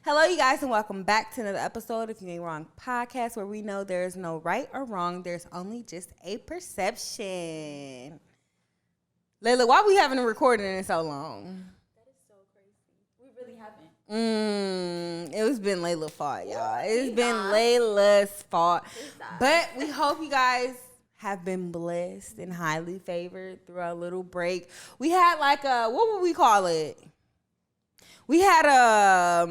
Hello, you guys, and welcome back to another episode of You Ain't Wrong podcast, where we know there is no right or wrong. There's only just a perception. Layla, why we haven't recorded in so long? That is so crazy. We really haven't. It's been Layla's fault, y'all. It's been Layla's fault. But we hope you guys have been blessed and highly favored through our little break. We had like a, what would we call it? We had a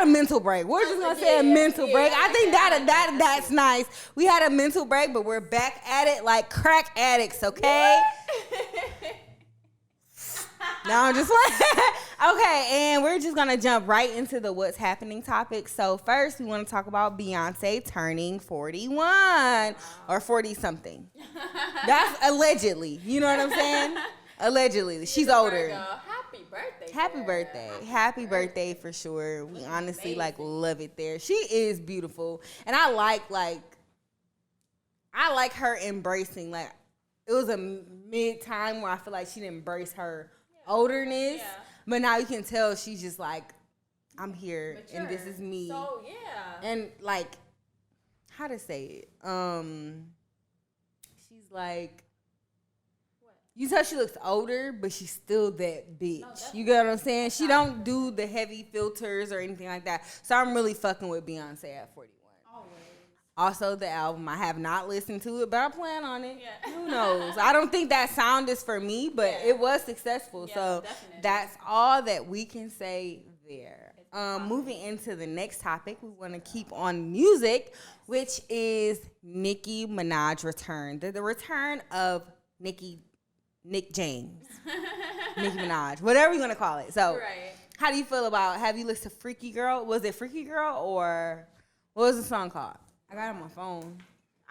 mental break. We're just gonna say a mental break. I think that's nice. We had a mental break, but we're back at it like crack addicts, okay? No, I'm just okay, and we're just gonna jump right into the what's happening topic. So first, we want to talk about Beyonce turning 41 or 40 something. That's allegedly. You know what I'm saying? Allegedly, she's older. Happy birthday. Happy birthday. Happy birthday for sure. We honestly love it there. She is beautiful. And I like her embracing, like, it was a mid time where I feel like she didn't embrace her olderness. Yeah. But now you can tell she's just like, I'm here. Mature. And this is me. So yeah. And like, how to say it? She's like, you tell she looks older, but she's still that bitch. No, you get what I'm saying? She don't do the heavy filters or anything like that. So I'm really fucking with Beyonce at 41. Always. Also, the album, I have not listened to it, but I plan on it. Yeah. Who knows? I don't think that sound is for me, but it was successful. Yeah, so definitely. That's all that we can say there. Moving into the next topic, we want to keep on music, which is Nicki Minaj return. The return of Nick James, Nicki Minaj, whatever you want to call it. So, How do you feel about, have you listened to Freaky Girl? Was it Freaky Girl or what was the song called? I got it on my phone.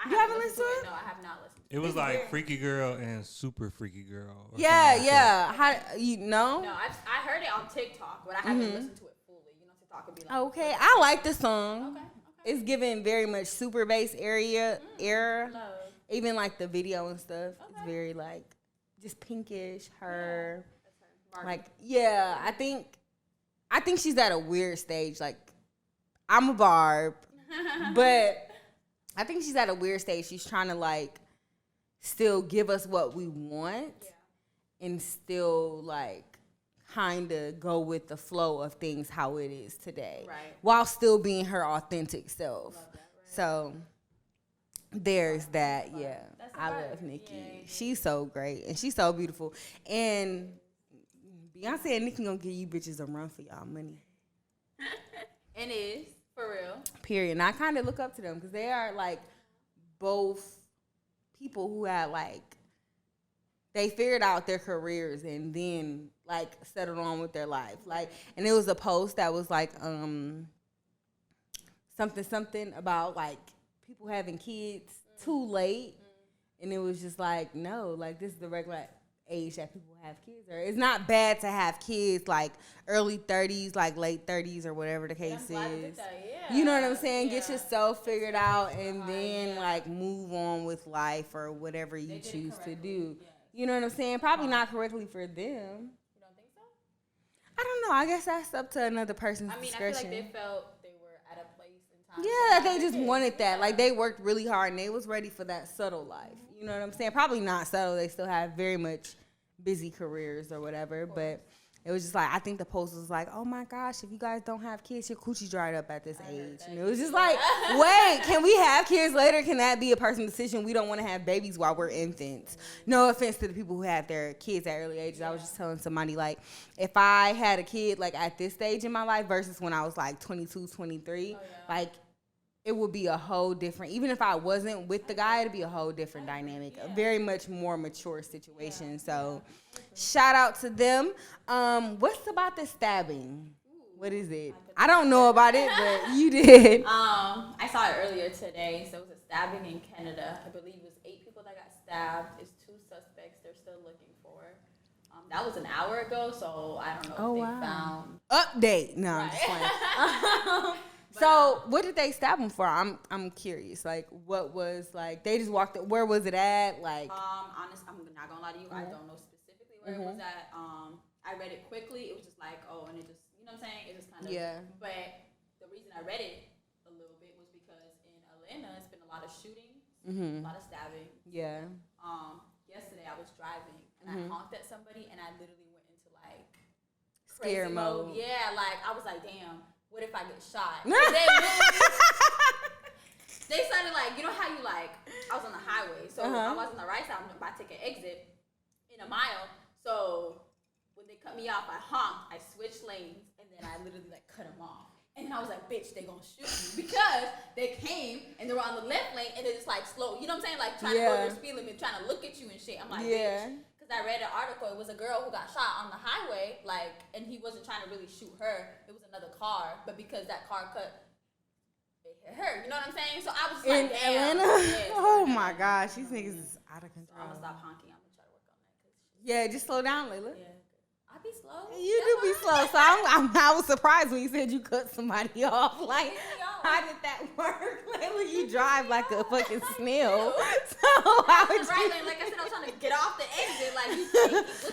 You haven't listened to it? No, I have not listened to it. It was like Freaky Girl and Super Freaky Girl. Yeah. How, you know? No, I heard it on TikTok, but I haven't listened to it fully. You know, TikTok could be like. Okay, I like the song. Okay. It's giving very much super bass era. Love. Even like the video and stuff. Okay. It's very like, just pinkish, her. Yeah, like, yeah, I think she's at a weird stage. Like, I'm a Barb, but I think she's at a weird stage. She's trying to like still give us what we want and still like kind of go with the flow of things how it is today, while still being her authentic self. Love that, right? So there's that, yeah. I love Nicki. Yeah. She's so great and she's so beautiful. And Beyonce and Nicki gonna give you bitches a run for y'all money. It is, for real. Period. And I kind of look up to them because they are like both people who had like, they figured out their careers and then like settled on with their life. Like, and it was a post that was like something about like people having kids too late. And it was just like, no, like this is the regular age that people have kids. Or it's not bad to have kids like early 30s, like late 30s or whatever the case is. You know what I'm saying? Get yourself figured out and then like move on with life or whatever you choose to do. You know what I'm saying? Probably not correctly for them. You don't think so? I don't know. I guess that's up to another person's discretion. I feel like they felt they were at a place in time. Yeah, they just wanted that. Like they worked really hard and they was ready for that subtle life. You know what I'm saying? Probably not subtle. They still have very much busy careers or whatever. But it was just like, I think the post was like, oh my gosh, if you guys don't have kids, your coochie dried up at this age. And it was just like, wait, can we have kids later? Can that be a personal decision? We don't want to have babies while we're infants. No offense to the people who have their kids at early ages. I was just telling somebody, like, if I had a kid like at this stage in my life versus when I was like 22, 23, like, it would be a whole different, even if I wasn't with the guy, it'd be a whole different dynamic, a very much more mature situation. So shout out to them. What's about the stabbing? What is it? I don't know about it, but you did. I saw it earlier today. So it was a stabbing in Canada. I believe it was 8 people that got stabbed. It's 2 suspects they're still looking for. That was an hour ago, so I don't know if they found. Update. No, I'm just playing. So, what did they stab him for? I'm curious. Like, what was like? They just walked. Where was it at? Like, honest, I'm not gonna lie to you. I don't know specifically where it was at. I read it quickly. It was just like, oh, and it just, you know what I'm saying? It just kind of. Yeah. But the reason I read it a little bit was because in Atlanta, it's been a lot of shootings, a lot of stabbing. Yeah. Yesterday I was driving and I honked at somebody and I literally went into like Scare crazy mode. Yeah, like I was like, damn, what if I get shot? They started like, you know how you like, I was on the highway, so I was on the right side, I'm about to take an exit in a mile. So when they cut me off, I honked, I switched lanes, and then I literally like cut them off. And I was like, bitch, they gonna shoot me. Because they came and they were on the left lane and they just like slow, you know what I'm saying? Like trying to go their speed limit, trying to look at you and shit. I'm like, bitch. Because I read an article, it was a girl who got shot on the highway, like, and he wasn't trying to really shoot her. It was another car, but because that car cut, it hit her. You know what I'm saying? So I was In like, damn. Atlanta? Yes, Oh my gosh, these niggas is out of control. So I'm gonna stop honking. I'm gonna try to work on that. Yeah, just slow down, Layla. Yeah. I be slow. You do be slow, so I was surprised when you said you cut somebody off. Like, how did that work? Layla, you drive like a fucking snail. So how would you? Like I said, I was trying to get off the exit. Like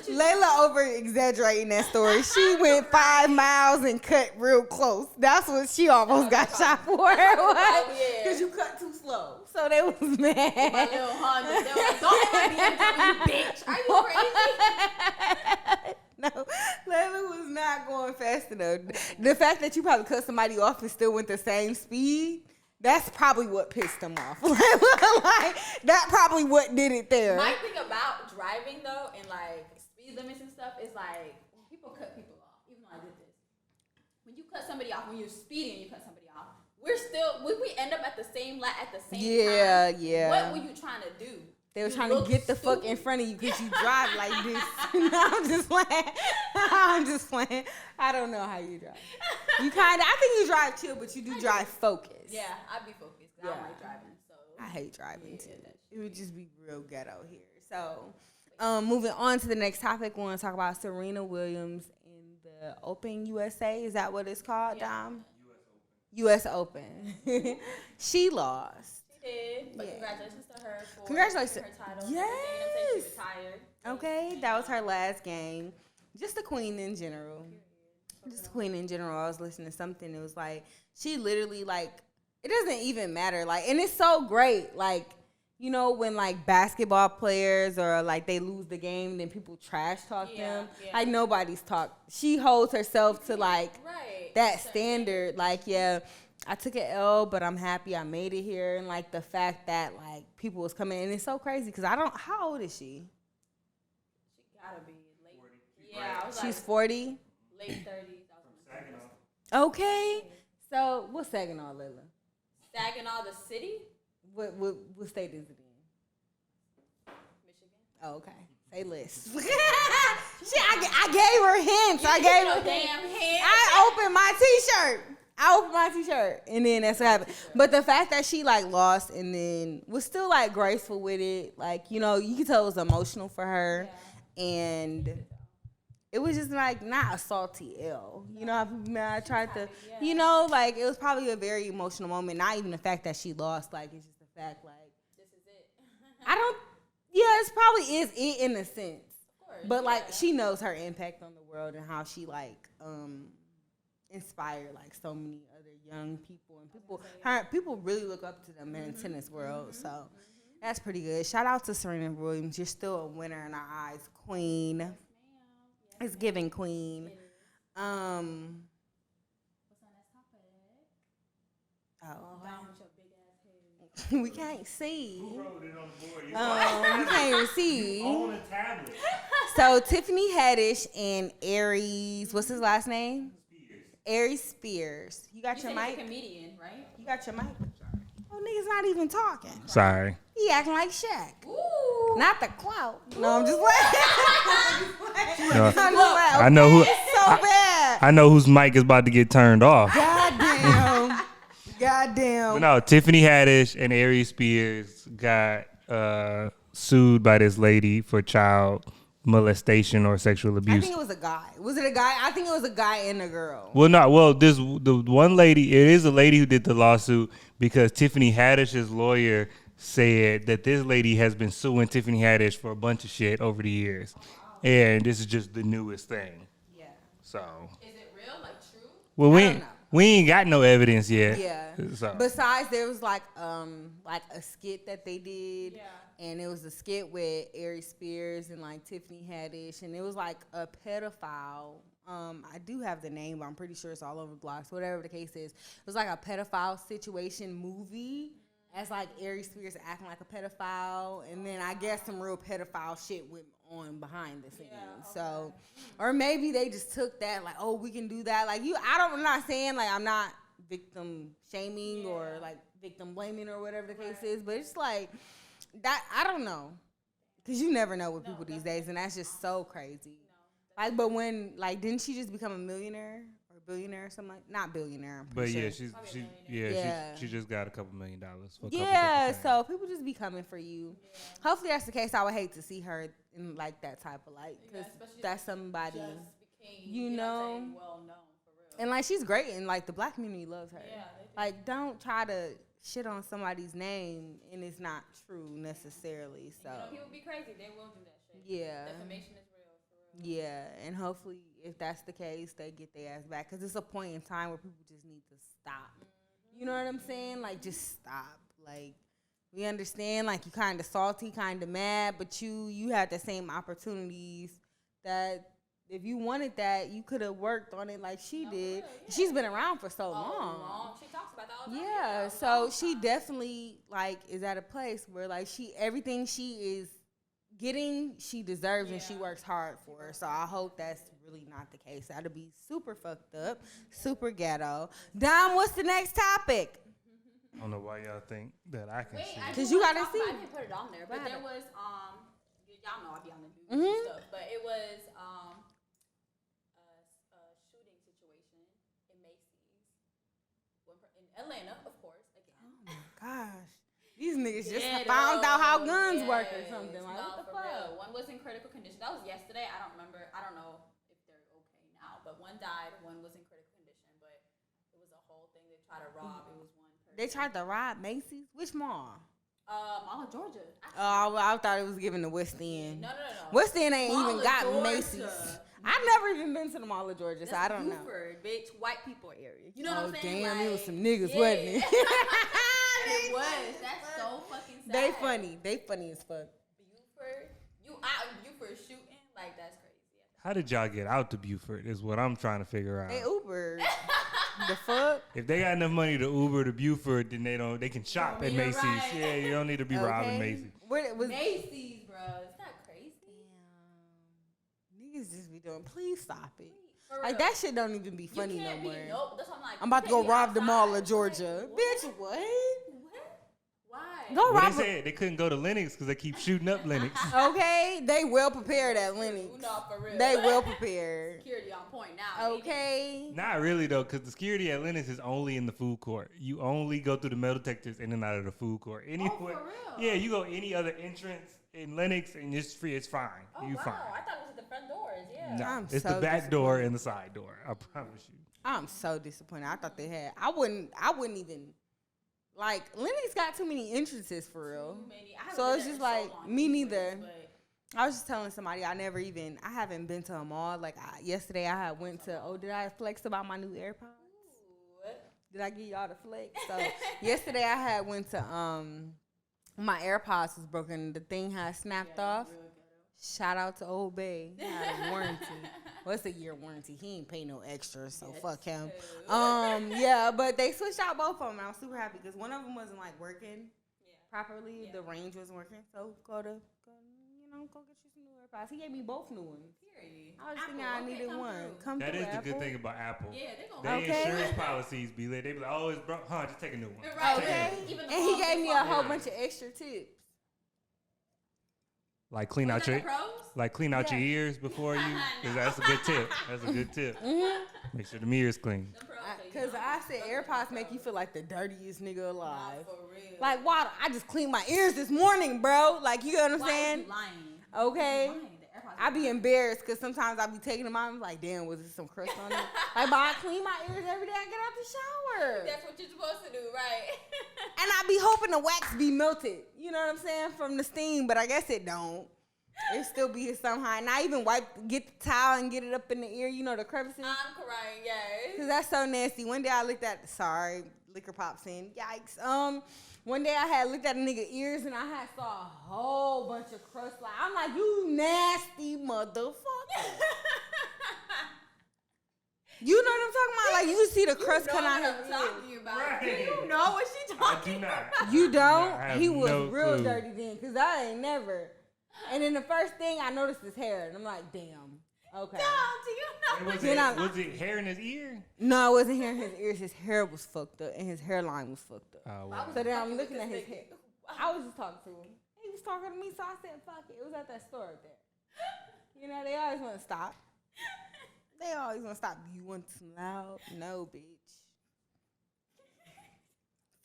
you Layla over exaggerating that story. She went 5 miles and cut real close. That's what she almost got shot for. Because you cut too slow. So they was mad. My little Honda. They were like, don't let me BMW, bitch. Are you crazy? No, Layla was not going fast enough. The fact that you probably cut somebody off and still went the same speed, that's probably what pissed them off. Like, that probably what did it there. My thing about driving, though, and, like, speed limits and stuff is, like, when people cut people off, even though I did this, when you cut somebody off, when you're speeding and you cut somebody off, we end up at the same time. Yeah. What were you trying to do? They were trying to get the fuck in front of you because you drive like this. I'm just playing. I don't know how you drive. I think you drive chill, but you do drive focused. Yeah, I be focused. I don't like driving. So I hate driving too. It would just be real ghetto here. So, moving on to the next topic, we want to talk about Serena Williams in the Open USA. Is that what it's called, Dom? U.S. Open. She lost. Did, but congratulations to her for congratulations. Her title. Yes. She retired. Okay, that was her last game. Just the queen in general. Just the queen in general. I was listening to something. It was like, she literally, like, it doesn't even matter. Like, and it's so great. Like, you know, when, like, basketball players or, like, they lose the game, then people trash talk them. Yeah. Like, nobody's talk. She holds herself to, like, that standard. Like, I took an L, but I'm happy I made it here. And, like, the fact that, like, people was coming. And it's so crazy because how old is she? She gotta be late. 40. Yeah, I was she's like 40? Late 30s. Saginaw. Okay. So, what's Saginaw, Layla? Saginaw, the city? What state is it in? Michigan. Oh, okay. Say list. I gave her hints. I gave her damn hints. I opened my t-shirt, and then that's what happened. But the fact that she, like, lost and then was still, like, graceful with it, like, you know, you could tell it was emotional for her. Yeah. And it was just, like, not a salty L. You know how I tried to, you know, like, it was probably a very emotional moment. Not even the fact that she lost, like, it's just the fact, like, this is it. it probably is it in a sense. Of course, but, like, she knows her impact on the world and how she, like, inspire, like, so many other young people, and people really look up to them in the tennis world. So that's pretty good. Shout out to Serena Williams. You're still a winner in our eyes, queen. Yes, it's giving queen. What's on that topic? Oh, down with your big ass head. We can't see. Who wrote it on the board? We can't even see. On a tablet. So Tiffany Haddish and Aries, what's his last name? Aries Spears. You got your mic? He's a comedian, right? You got your mic? Oh, nigga's not even talking. Sorry. He acting like Shaq. Ooh. Not the clout. No, I'm just playing. I know who. So bad. I know whose mic is about to get turned off. Goddamn. But no, Tiffany Haddish and Aries Spears got sued by this lady for child molestation or sexual abuse. I think it was a guy. Was it a guy? I think it was a guy and a girl. Well, the one lady, it is a lady who did the lawsuit because Tiffany Haddish's lawyer said that this lady has been suing Tiffany Haddish for a bunch of shit over the years. and this is just the newest thing. Yeah. So. Is it real? Like true? Well, we ain't got no evidence yet. Yeah. So. Besides, there was like a skit that they did. Yeah. And it was a skit with Ari Spears and like Tiffany Haddish, and it was like a pedophile. I do have the name, but I'm pretty sure it's all over the blogs. Whatever the case is, it was like a pedophile situation movie. As like Ari Spears acting like a pedophile, and then I guess some real pedophile shit went on behind the scenes. Yeah, okay. So, or maybe they just took that like, oh, we can do that. Like I'm not saying like I'm not victim shaming or like victim blaming or whatever the case is, but it's like. That I don't know, cause you never know with people these days, and that's just so crazy. Like, but when didn't she just become a millionaire or billionaire or something? Not billionaire, I'm pretty sure. She just got a couple $1 million for a couple yeah. So people just be coming for you. Yeah. Hopefully that's the case. I would hate to see her in like that type of light, cause that's somebody you know. Well known for real. And like she's great, and like the black community loves her. Yeah, like don't try to shit on somebody's name and it's not true necessarily. So people be crazy. They will do that shit. Yeah. Defamation is real. For real. Yeah, and hopefully if that's the case, they get their ass back, because it's a point in time where people just need to stop. You know what I'm saying? Like just stop. Like we understand like you kind of salty, kind of mad, but you had the same opportunities that. If you wanted that, you could have worked on it like she did. Yeah. She's been around for so long. She talks about that all the time. Yeah, so she definitely like is at a place where like everything she is getting, she deserves and she works hard for. So I hope that's really not the case. That'd be super fucked up, super ghetto. Dom, what's the next topic? I don't know why y'all think that I can see. Because you gotta see. I didn't put it on there, but there was y'all know I be on the news and stuff, but it was Atlanta, of course, again. Oh my gosh. These niggas just found out how guns work or something. Like, what the fuck? Real. One was in critical condition. That was yesterday. I don't remember. I don't know if they're okay now. But one died. One was in critical condition. But it was a whole thing. They tried to rob. It was one person. They tried to rob Macy's? Which mall? Mall of Georgia. I thought it was given to West End. No. West End ain't Mall even got Georgia. Macy's. I've never even been to the Mall of Georgia, so I don't Buford, know. Bitch, white people area. You know what I'm saying? Damn, like, it was some niggas, wasn't it? It was. That's so fucking sad. They funny. They funny as fuck. Buford, you out in Buford shooting? Like, that's crazy. How did y'all get out to Buford is what I'm trying to figure out. They Ubered. The fuck? If they got enough money to Uber to Buford, then they can shop at Macy's. Right. Yeah, you don't need to be robbing Macy's. Macy's, bro. Isn't that crazy? Niggas just be doing, please stop it. Like, that shit don't even be funny no more. Nope, that's what I'm like. I'm about to go rob the Mall of Georgia. Bitch, what? Why? Go rob They said they couldn't go to Lennox because they keep shooting up Lennox. Okay, they well prepared at Lennox. No, for real. They well prepared. Security on point now. Okay. Not really though, because the security at Lennox is only in the food court. You only go through the metal detectors in and out of the food court. For real? Yeah, you go any other entrance in Lennox and it's free. It's fine. Oh, Fine. I thought it was at the front doors. Yeah. No, it's the back door and the side door. I promise you. I'm so disappointed. I thought they had. I wouldn't even. Like, Lennox got too many entrances for real. So it's just like, me neither. I was just telling somebody I haven't been to a mall. Like, yesterday I had went to, did I flex about my new AirPods? Did I give y'all the flex? So yesterday I had went to, my AirPods was broken. The thing had snapped off. Shout out to Old Bay. He had a warranty. Well, it's a year warranty. He ain't pay no extra, so fuck him. Yeah, but they switched out both of them. I was super happy because one of them wasn't like working properly. Yeah. The range wasn't working. So go get you some new AirPods. He gave me both new ones. I was thinking I needed one. That is the good thing about Apple. Yeah, they insurance policies be lit. They be like, oh, it's broke. Just take a new one. Right. Okay. And he gave me a whole bunch of extra tips. Like clean out your ears before you, because that's a good tip. That's a good tip. Mm-hmm. Make sure the ears clean. Because I said AirPods make you feel like the dirtiest nigga alive. For real. Like, wow, I just cleaned my ears this morning, bro. Like, you know what I'm saying? Lying? Okay. I be embarrassed because sometimes I be taking them out and I'm like, damn, was there some crust on it? Like, but I clean my ears every day I get out the shower. That's what you're supposed to do, right? And I be hoping the wax be melted. You know what I'm saying? From the steam, but I guess it don't. It still be somehow. And I even get the towel and get it up in the ear. You know the crevices. I'm crying, yes. Cause that's so nasty. One day I looked at. Sorry, liquor pops in. Yikes. One day I had looked at a nigga ears and I had saw a whole bunch of crust. Like I'm like, you nasty motherfucker. You know what I'm talking about? Like you see the crust come out his ears. Right. Do you know what she talking about? You don't? He was no real clue. dirty then, cause I ain't never. And then the first thing I noticed his hair, and I'm like, damn. Okay. Dom, do you know? Was it hair in his ear? No, it wasn't hair in his ears. His hair was fucked up, and his hairline was fucked up. Oh, wow. So then I'm looking at his hair. I was just talking to him. He was talking to me, so I said, fuck it. It was at that store right there. You know, they always want to stop. They always want to stop. You want some loud? No, bitch.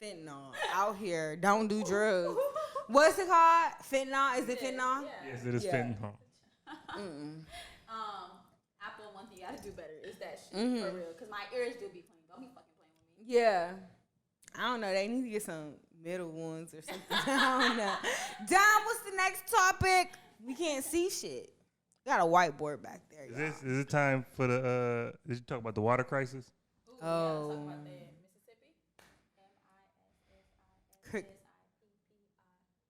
Fentanyl. Out here. Don't do drugs. What's it called? Fentanyl? Is it fentanyl? Yeah. Yes, it is fentanyl. Apple, one thing you gotta do better is that shit for real. Cause my ears do be playing. Don't be fucking playing with me. Yeah. I don't know. They need to get some middle ones or something. I don't know. Dom, what's the next topic? We can't see shit. Got a whiteboard back there. Is it time for the? Did you talk about the water crisis? Ooh, yeah, let's talk about that. Mississippi. MISSISSIPPI.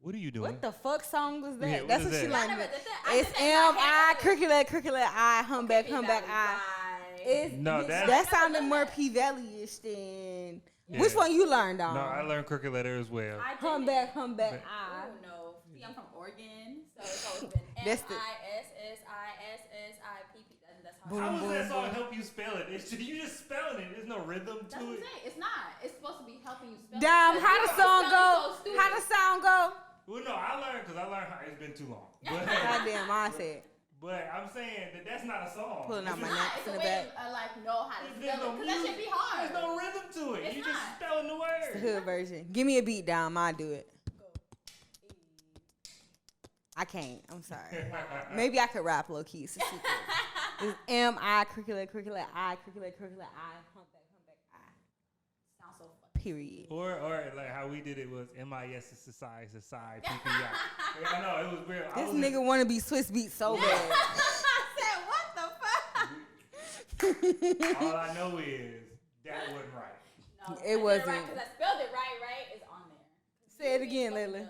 What are you doing? What the fuck song was that? Yeah, what That's is what she that? learned. I It's M-I, cricket I, humpback I. It's No, That sounded more P Valley-ish than. Yeah. Which one you learned on? No, I learned crooked letter as well. Humpback I. Oh no. See, I'm from Oregon, so it's always been That's the- MISSISSIPP. That's how. How does that song help you spell it? You just spelling it. There's no rhythm That's to what I'm it. saying. It's not. It's supposed to be helping you spell. Damn, it. how the song go? So How the song go? Well, no, I learned how it's been too long. Goddamn, I said. But I'm saying that's not a song. Pulling out my It's neck not. It's in a the way back. to like know how to There's spell no it. Cause that should be hard. There's no rhythm to it. It's You just not. spelling the word. The hood version. Give me a beat down. I'll do it. I can't. I'm sorry. Maybe I could rap low key. It's M-I, cricket I, I, humpback I. Sounds so funny. Period. Or like how we did it was MISSISSIPPI. I know it was weird. This nigga want to be Swiss Beat so bad. I said, what the fuck? All I know is that wasn't right. No, It wasn't. Because I spelled it right. It's on there. Say it again, Layla.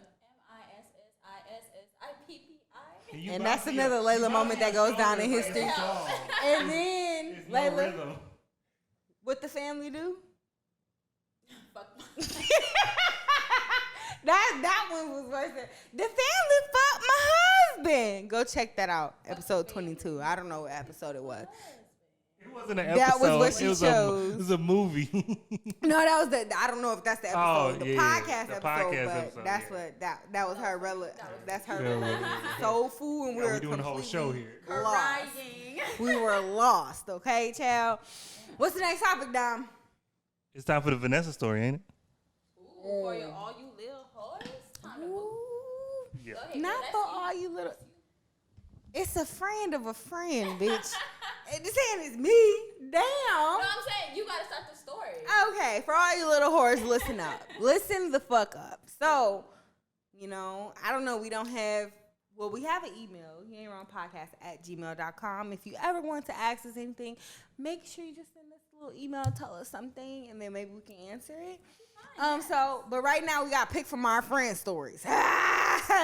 MISSISSISSIPPI. And that's another Layla moment that goes down in history. And then, There's no Layla, rhythm. what the family do? Fuck. That one was worse than the family fucked my husband. Go check that out. Episode 22. I don't know what episode it was. It wasn't an episode. That was what she it was chose. It was a movie. No, that was the. I don't know if that's the episode. The podcast the episode. podcast But episode, that's yeah. what that was her That's her Yeah. soul food, and we Yeah, were we doing the whole show completely here. lost. Crying. We were lost. Okay, child. What's the next topic, Dom? It's time for the Vanessa story, ain't it? Ooh, for all you little whores. Time to move. Ooh, Yeah. Go ahead, not let's for see. all you little. It's a friend of a friend, bitch. This saying it's me. Damn. No, I'm saying you gotta start the story. Okay, for all you little whores, listen up. Listen the fuck up. So, I don't know. We don't have, we have an email, hearingwrongpodcast@gmail.com. If you ever want to ask us anything, make sure you just send us a little email, tell us something, and then maybe we can answer it. But right now we got to pick from our friend stories.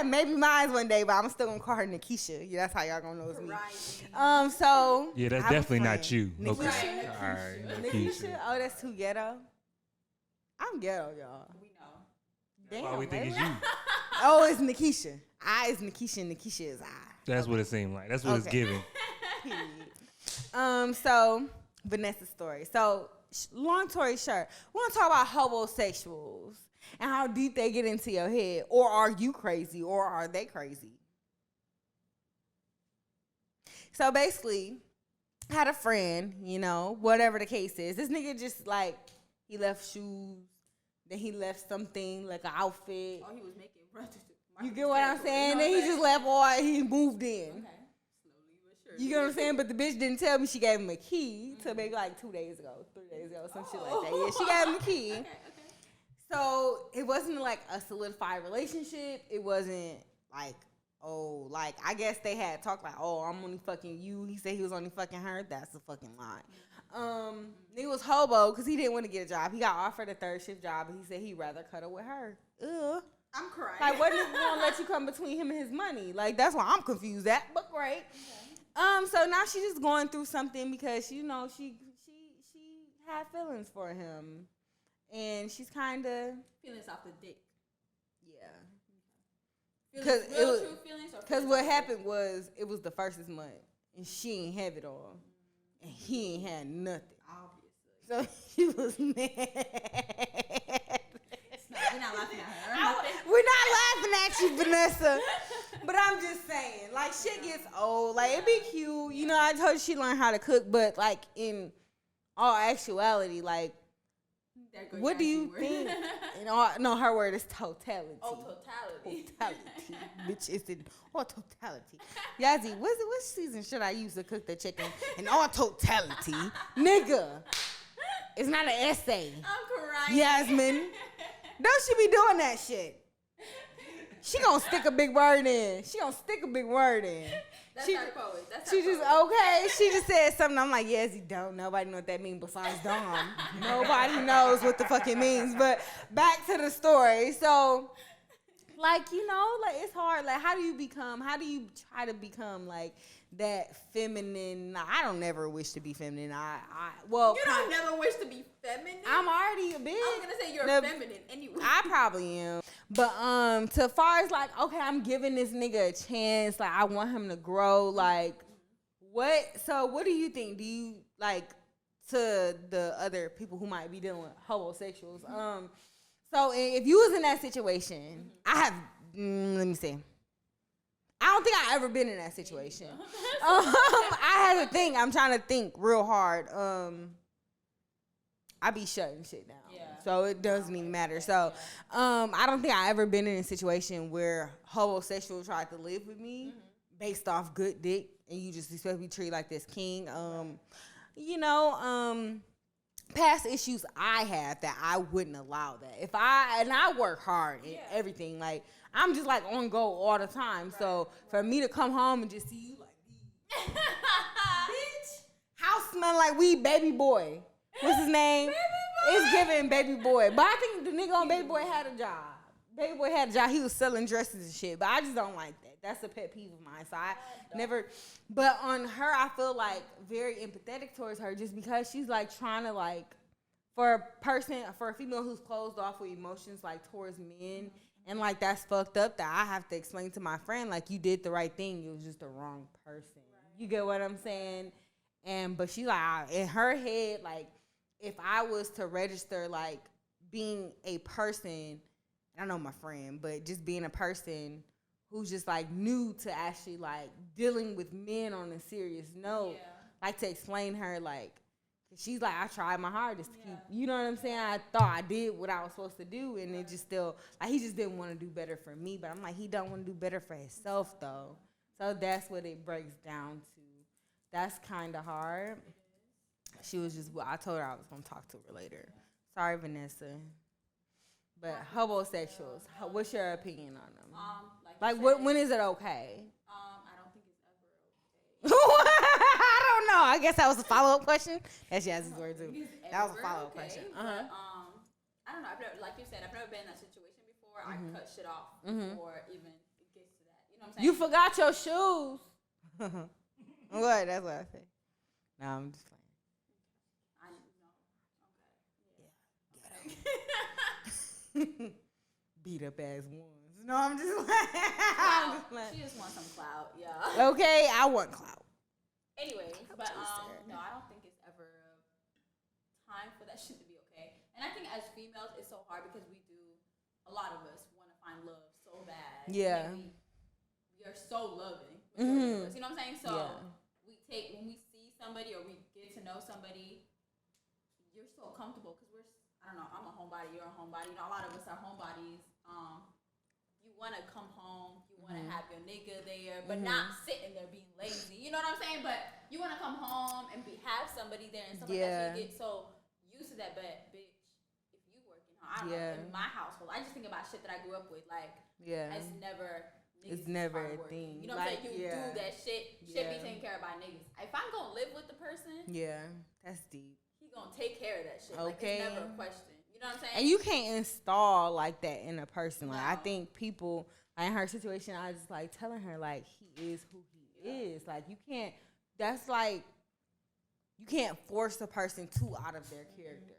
Maybe mine one day, but I'm still gonna call her Nikisha. Yeah, that's how y'all gonna know it's me. So Yeah, that's I have a definitely not friend. you. Nikisha? Okay. All right. Nikisha? Oh, that's too ghetto. I'm ghetto, y'all. We know. Damn. Why we think it's Layla. you? Oh, it's Nikisha. I is Nikisha, and Nikisha is I. That's what it seemed like. That's what it's Okay. giving. Period. So Vanessa's story. So long story short, we want to talk about homosexuals and how deep they get into your head. Or are you crazy? Or are they crazy? So basically, I had a friend, whatever the case is. This nigga just he left shoes, then he left something like an outfit. Oh, he was making You get what I'm saying? Then he just left he moved in. Okay. Slowly but surely. You get what I'm saying? But the bitch didn't tell me she gave him a key till maybe 2 days ago, 3 days ago, some shit like that. Yeah, she gave him a key. Okay. So it wasn't a solidified relationship. It wasn't oh, like, I guess they had talked like, oh, I'm only fucking you. He said he was only fucking her. That's a fucking lie. He was hobo because he didn't want to get a job. He got offered a third shift job, and he said he'd rather cuddle with her. Ugh. I'm crying. Like, what nigga gonna let you come between him and his money? Like, that's why I'm confused at, but great. Okay. So now she's just going through something because, you know, she had feelings for him. And she's kind of... Feelings off the dick. Yeah. Feelings, real true feelings? Because what happened was, it was the first this month. And she ain't have it all. And he ain't had nothing. Obviously. So he was mad. We're not laughing at her. We're not laughing at you, Vanessa. But I'm just saying, like, shit gets old. Like, it'd be cute. You know, I told you she learned how to cook, but, like, in all actuality, like, what do you think? No, her word is totality. Oh, totality. Totality. Bitch, it's in all totality. Yazzie, which season should I use to cook the chicken? In all totality. Nigga. It's not an essay. I'm crying. Yasmin. Don't she be doing that shit? She gonna stick a big word in. That's she, her poet. That's she her just, poet. okay. She just said something. I'm like, yes, you don't. Nobody know what that means besides Dom. Nobody knows what the fuck it means. But back to the story. So, like, you know, like, it's hard. Like, how do you try to become, like, that feminine? I don't never wish to be feminine. Well, you don't never wish to be feminine. I'm already a bitch. I was gonna say you're feminine anyway. I probably am. But to far as like, okay, I'm giving this nigga a chance. Like, I want him to grow. Like, what? So, what do you think? Do you like to the other people who might be dealing with homosexuals? So if you was in that situation, I have. Let me see. I don't think I ever been in that situation. I had to think. I'm trying to think real hard. I be shutting shit down. Yeah. So it doesn't even matter. So I don't think I ever been in a situation where homosexual tried to live with me based off good dick and you just expect to be treated like this king. You know, past issues I have that I wouldn't allow that. I work hard and everything. Like, I'm just like on go all the time. Right. So for me to come home and just see you like, bitch, house smell like weed, baby boy. What's his name? It's giving baby boy. But I think the nigga on baby boy had a job. Baby boy had a job. He was selling dresses and shit. But I just don't like that. That's a pet peeve of mine. So I never. But on her, I feel like very empathetic towards her just because she's like trying to like, for a female who's closed off with emotions like towards men. And, like, that's fucked up that I have to explain to my friend, like, you did the right thing. It was just the wrong person. Right. You get what I'm saying? But she, like, in her head, like, if I was to register, like, being a person, I know my friend, but just being a person who's just, like, new to actually, like, dealing with men on a serious note, like, to explain her, like, she's like, I tried my hardest to keep, you know what I'm saying? I thought I did what I was supposed to do, and it just still, like, he just didn't want to do better for me. But I'm like, he don't want to do better for himself, though. So that's what it breaks down to. That's kind of hard. She was just, I told her I was going to talk to her later. Sorry, Vanessa. But homosexuals, what's your opinion on them? When is it okay? I don't think it's ever okay. I don't know. I guess that was a follow-up question. That's Yazzie's word too. That was a follow-up question. But, I don't know. Like you said, I've never been in that situation before. I cut shit off before even it gets to that. You know what I'm saying? You forgot your shoes. What? That's what I say. No, I'm just playing. I know. Okay. Yeah. Beat up ass ones. No, I'm just playing. She just wants some clout. Yeah. Okay, I want clout. Anyways, but no, I don't think it's ever time for that shit to be okay. And I think as females, it's so hard because a lot of us want to find love so bad. Yeah. We are so loving. You know what I'm saying? So when we see somebody or we get to know somebody, you're so comfortable because I don't know, I'm a homebody, you're a homebody. You know, a lot of us are homebodies. You want to come home, you want to have your nigga there, but not sitting there being lazy. You know what I'm saying? But you want to come home and have somebody there and somebody that you get so used to that. But bitch, if you working hard, I don't know, in my household, I just think about shit that I grew up with. Like, it's never it's never a thing. You know what I'm saying? You do that shit. Shit be taken care of by niggas. If I'm gonna live with the person, that's deep. He gonna take care of that shit. Like it's never a question. You know what I'm saying? And you can't install like that in a person. Like I think people, like in her situation, I just like telling her like he is who he is. Like you can't. That's like you can't force a person out of their character.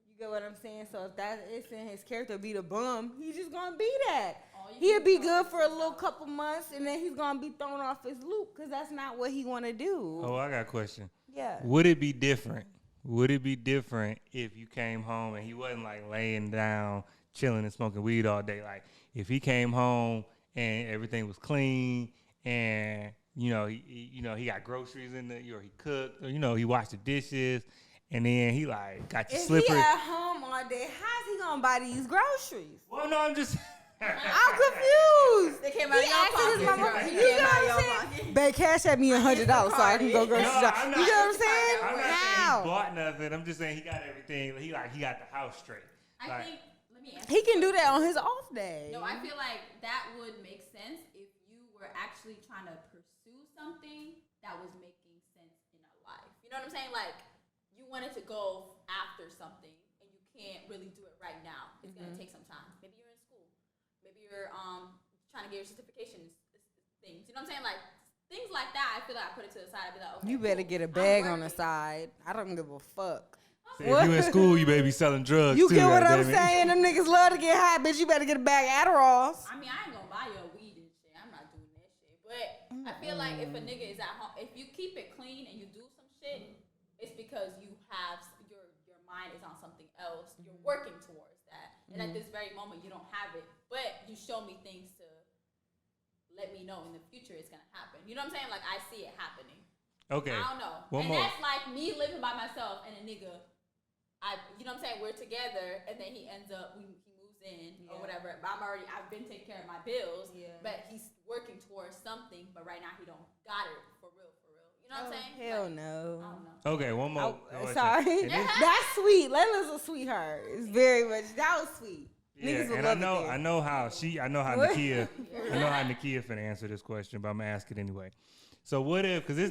You get what I'm saying? So if that is in his character, be the bum, he's just gonna be that. He'll be good for a little couple months, and then he's gonna be thrown off his loop because that's not what he want to do. Oh, I got a question. Yeah. Would it be different? Would it be different if you came home and he wasn't like laying down, chilling and smoking weed all day? Like if he came home and everything was clean and he got groceries in there, or he cooked, or he washed the dishes, and then he like got your slippers. If he at home all day, how's he gonna buy these groceries? Well, no, I'm just. I'm confused. They came out of your pocket. You know what I'm saying? Babe, cash at me $100 so I can go grocery shop. You know what I'm saying? I'm not saying he bought nothing. I'm just saying he got everything. He got the house straight. I think. Let me answer. He can do that on his off day. No, I feel like that would make sense if you were actually trying to pursue something that was making sense in a life. You know what I'm saying? Like you wanted to go after something and you can't really do it right now. It's gonna take some time. Maybe you're in school. Maybe you're trying to get your certifications things. You know what I'm saying? Like things like that. I feel like I put it to the side. I'd be like, okay, you better get a bag on the side. I don't give a fuck. So if you in school, you better be selling drugs. You too, get what I'm saying? Them niggas love to get high, bitch. You better get a bag of Adderalls. I mean, I ain't gonna buy your weed and shit. I'm not doing that shit. But I feel like if a nigga is at home, if you keep it clean and you do some shit, it's because you have your mind is on something else. You're working towards that, and at this very moment, you don't have it. But you show me things to let me know in the future it's gonna happen. You know what I'm saying? Like I see it happening. Okay. I don't know. That's like me living by myself and a nigga. You know what I'm saying? We're together, and then he ends up, he moves in or whatever. But I've been taking care of my bills. Yeah. But he's working towards something. But right now he don't got it for real. You know what I'm saying? Hell like, no. I don't know. Okay, one more. Sorry. That's sweet. Layla's a sweetheart. It's very much. That was sweet. Yeah, niggas will and love I know how Nakia finna answer this question, but I'm gonna ask it anyway. So what if? Because this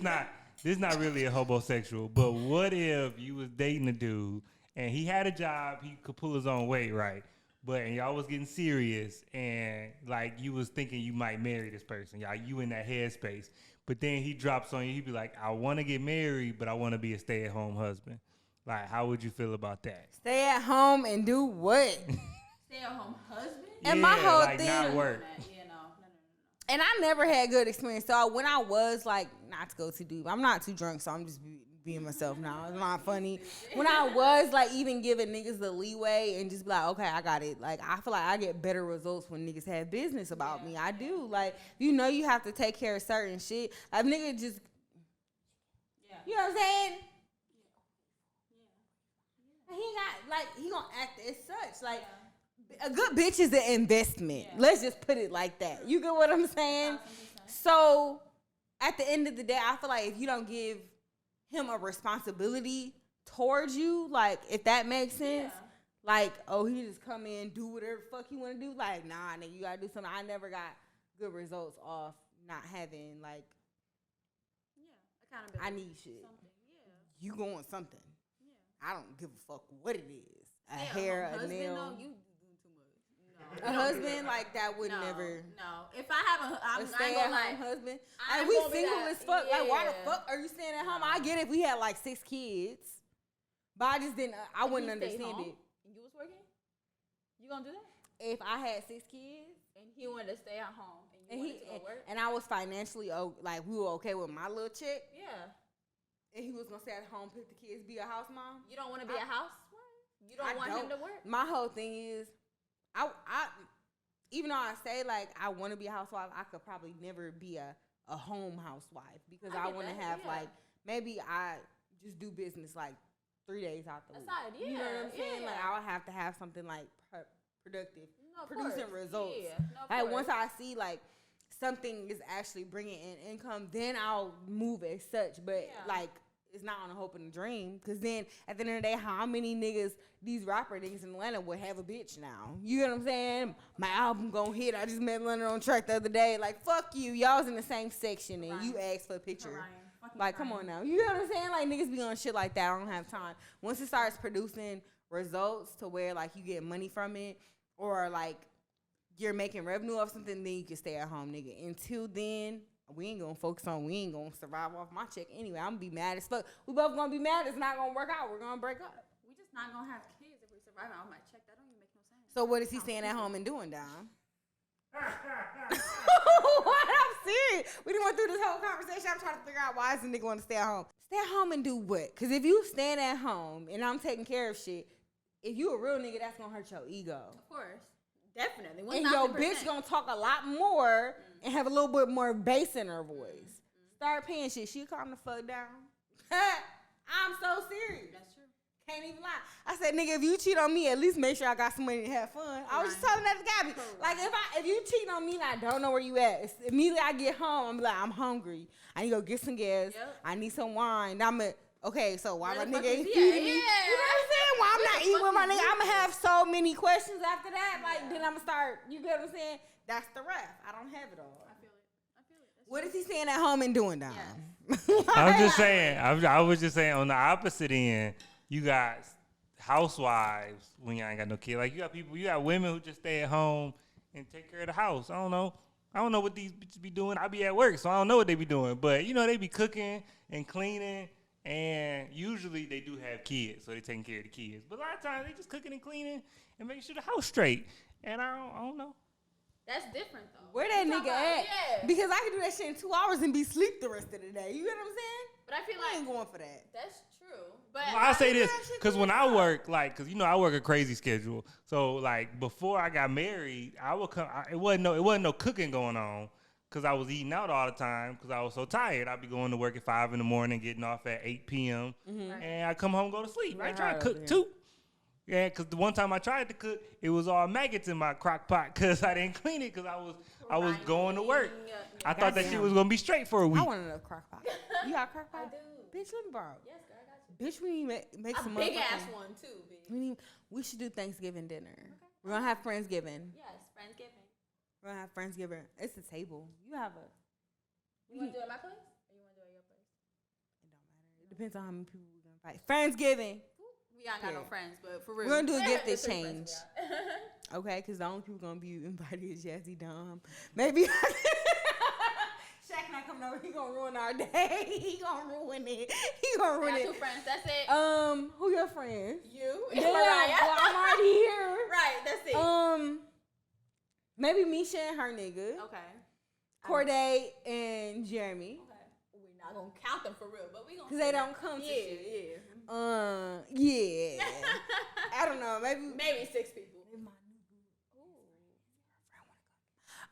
is not really a homosexual, but what if you was dating a dude and he had a job, he could pull his own weight, right? And y'all was getting serious, and like you was thinking you might marry this person, you in that headspace. But then he drops on you, he'd be like, I want to get married, but I want to be a stay-at-home husband. Like, how would you feel about that? Stay at home and do what? Stay-at-home husband? And my whole thing, not work. No. And I never had good experience. So when I was like, not to go too deep, I'm not too drunk, so I'm just being myself now. It's not funny. When I was like even giving niggas the leeway and just be like, okay, I got it. Like I feel like I get better results when niggas have business about me. I do. Like you have to take care of certain shit. Like nigga just, you know what I'm saying? He gonna act as such. Like a good bitch is an investment. Let's just put it like that. You get what I'm saying? So at the end of the day, I feel like if you don't give him a responsibility towards you, like if that makes sense, like he just come in, do whatever the fuck you want to do. Like nah, nigga, you gotta do something. I never got good results off not having like accountability. I need shit. You going something? I don't give a fuck what it is. A hair, a nail. No, you doing too much. No. A husband like that would never. No, if I have a stay-at-home husband, like we single as fuck. Like why the fuck are you staying at home? I get it if we had like 6 kids, but I just didn't. I wouldn't understand it. You was working? You gonna do that? If I had 6 kids and he wanted to stay at home and you wanted to go work, and I was financially like we were okay with my little chick. Yeah. And he was gonna stay at home, pick the kids, be a house mom. You don't want to be a housewife? You don't want him to work? My whole thing is, I even though I say like I want to be a housewife, I could probably never be a home housewife because I want to have like maybe I just do business like 3 days out the week. You know what I'm saying? Like I would have to have something like productive, producing results. Like once I see like something is actually bringing in income, then I'll move as such. But like it's not on a hope and a dream. Because then at the end of the day, how many niggas, these rapper niggas in Atlanta would have a bitch now? You know what I'm saying? My album gonna hit. I just met London on track the other day. Like, fuck you. Y'all was in the same section and you asked for a picture. Like, come on now. You know what I'm saying? Like, niggas be on shit like that. I don't have time. Once it starts producing results to where, like, you get money from it or, like, you're making revenue off something, then you can stay at home, nigga. Until then, we ain't gonna survive off my check anyway. I'm gonna be mad as fuck. We both gonna be mad. It's not gonna work out. We're gonna break up. We just not gonna have kids if we survive off my check. That don't even make no sense. So what is he staying at home and doing, Dom? What? I'm serious. We done went through this whole conversation. I'm trying to figure out why is the nigga want to stay at home. Stay at home and do what? Because if you stand at home and I'm taking care of shit, if you a real nigga, that's gonna hurt your ego. Of course. Definitely. 1,000%. And your bitch gonna talk a lot more and have a little bit more bass in her voice. Start paying shit. She'll calm the fuck down. I'm so serious. That's true. Can't even lie. I said, nigga, if you cheat on me, at least make sure I got some money to have fun. I was just telling that to Gabby. Like, if you cheat on me and I don't know where you at, immediately I get home, I'm like, I'm hungry. I need to go get some gas. Yep. I need some wine. Okay, so why my nigga ain't feeding me? You know what I'm saying? Why I'm not eating with my nigga? I'm going to have so many questions after that. Like, then I'm going to start, you get what I'm saying? That's the ref. I don't have it all. I feel it. What is he staying at home and doing, Dom? Yes. I'm just saying. I was just saying on the opposite end, you got housewives when y'all ain't got no kid. Like, you got women who just stay at home and take care of the house. I don't know what these bitches be doing. I be at work, so I don't know what they be doing. But, they be cooking and cleaning. And usually they do have kids, so they taking care of the kids. But a lot of times they just cooking and cleaning and making sure the house straight. And I don't know. That's different though. Where that nigga at? Yeah. Because I can do that shit in 2 hours and be asleep the rest of the day. You get what I'm saying? But I feel I ain't going for that. That's true. But I'll say this, because when I work, because I work a crazy schedule. So like before I got married, I would come. It wasn't no cooking going on. Because I was eating out all the time because I was so tired. I'd be going to work at 5 in the morning, getting off at 8 p.m. And I come home and go to sleep. I try to cook too. Yeah, because the one time I tried to cook, it was all maggots in my crock pot because I didn't clean it because I was going to work. I thought that shit was going to be straight for a week. I want another crock pot. You got a crock pot? I do. Bitch, let me borrow. Yes, girl, I got you. Bitch, we need to make some big ass one too, bitch. We should do Thanksgiving dinner. Okay. We're going to have Friendsgiving. Yes, Friendsgiving. We're going to have Friendsgiving. It's a table. You have a... You want to do it at my place? Or you want to do it at your place? It don't matter. It depends on how many people we're going to invite. Friendsgiving. We ain't got no friends, but for real. We're going to do a gift exchange. Okay, because the only people going to be invited is Jazzy Dom. Maybe... Shaq not coming over. He going to ruin our day. He going to ruin it. He going to ruin it. 2 friends. That's it. Who your friends? You and Mariah. Well, I'm already here. Right, that's it. Maybe Misha and her nigga. Okay. Corday and Jeremy. Okay. We're not gonna count them for real, but we gonna. Cause they don't come to shit. Yeah. I don't know. Maybe 6 people.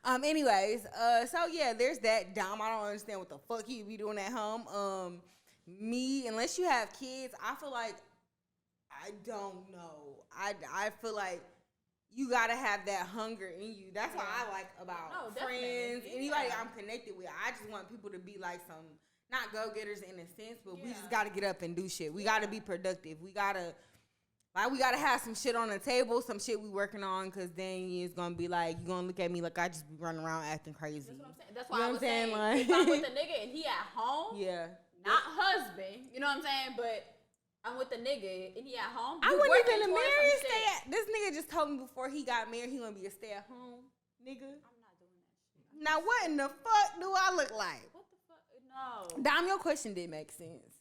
Anyways, so yeah, there's that. Dom, I don't understand what the fuck he be doing at home. Me, unless you have kids, I feel like I don't know. I feel like you gotta have that hunger in you. That's what I like about friends. Anybody I'm connected with. I just want people to be like some, not go-getters in a sense, but we just gotta get up and do shit. We gotta be productive. We gotta have some shit on the table, some shit we working on, because then it's gonna be like, you gonna look at me like I just be running around acting crazy. That's what I'm saying. That's why I was saying, like, if I'm with a nigga and he at home, not husband, you know what I'm saying, but I'm with the nigga and he at home. I wouldn't even marry this nigga just told me before he got married he gonna be a stay-at-home nigga. I'm not doing that shit. Now what in the fuck do I look like? What the fuck? No. Dom, your question didn't make sense.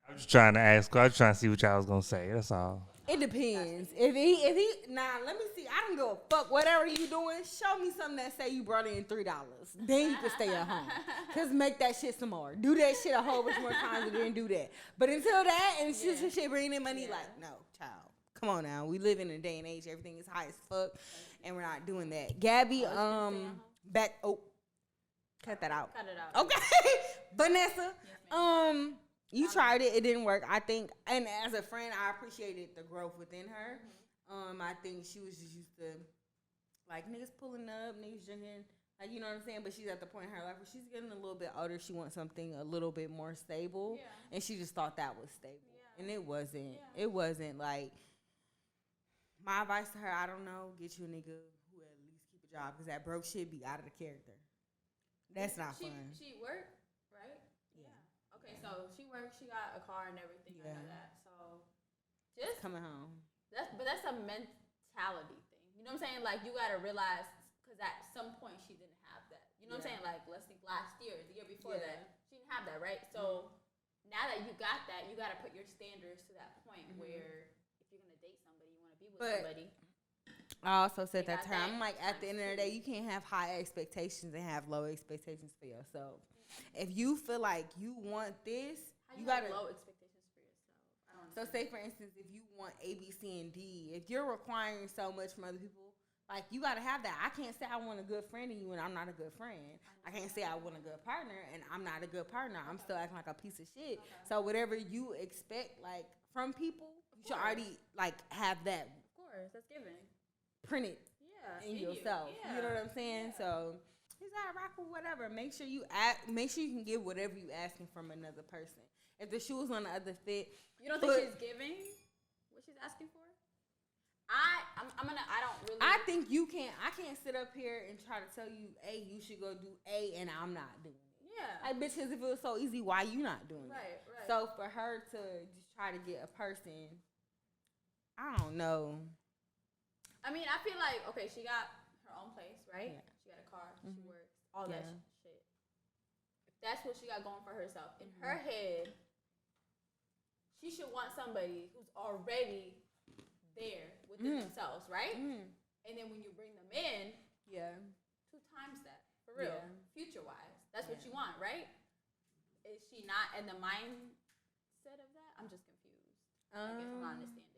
I'm just trying to ask. I was trying to see what y'all was gonna say. That's all. It depends. If he let me see. I don't give a fuck. Whatever you doing, show me something that say you brought in $3. Then you can stay at home. Cause make that shit some more. Do that shit a whole bunch more times and then do that. But until that and shit bringing in money, like no, child. Come on now. We live in a day and age. Everything is high as fuck, and we're not doing that. Gabby, back. Oh, cut that out. Cut it out. Okay, Vanessa. You tried it. It didn't work. I think, and as a friend, I appreciated the growth within her. I think she was just used to, like, niggas pulling up, niggas drinking Like, you know what I'm saying? But she's at the point in her life where she's getting a little bit older. She wants something a little bit more stable. Yeah. And she just thought that was stable. Yeah. And it wasn't. Yeah. It wasn't. Like, my advice to her, I don't know, get you a nigga who at least keep a job. Because that broke shit be out of the character. That's not fun. She worked, right? Yeah. Okay, so she worked. She got a car and everything. I know that. So just coming home. That's a mentality thing. You know what I'm saying? Like, you got to realize, because at some point she didn't have that. You know what I'm saying? Like, let's think last year, the year before that, she didn't have that, right? So now that you got that, you got to put your standards to that point where if you're going to date somebody, you want to be with somebody. I also said that to her. I'm like, at the end of the day, you can't have high expectations and have low expectations for yourself. If you feel like you want this, you got to low expectations for yourself. I don't So say, for instance, if you want A, B, C, and D, if you're requiring so much from other people, like, you got to have that. I can't say I want a good friend in you and I'm not a good friend. I can't say I want a good partner and I'm not a good partner. I'm still acting like a piece of shit. So whatever you expect, like, from people, you should already, like, have that. Of course, that's given. Printed in yourself. You know what I'm saying? So you gotta rock with whatever. Make sure you can give whatever you asking from another person. If the shoes on the other fit, you don't think she's giving what she's asking for? I don't really. I think you can't. I can't sit up here and try to tell you, A, you should go do A, and I'm not doing it. Yeah. Like, bitch, because if it was so easy, why you not doing it? Right. So for her to just try to get a person, I don't know. I mean, I feel like, okay, she got her own place, right? Yeah. She got a car, she works, all that shit. If that's what she got going for herself, in her head, she should want somebody who's already there within themselves, right? And then when you bring them in, 2 times that, for real, future-wise. That's what you want, right? Is she not in the mindset of that? I'm just confused. I guess I'm not understanding.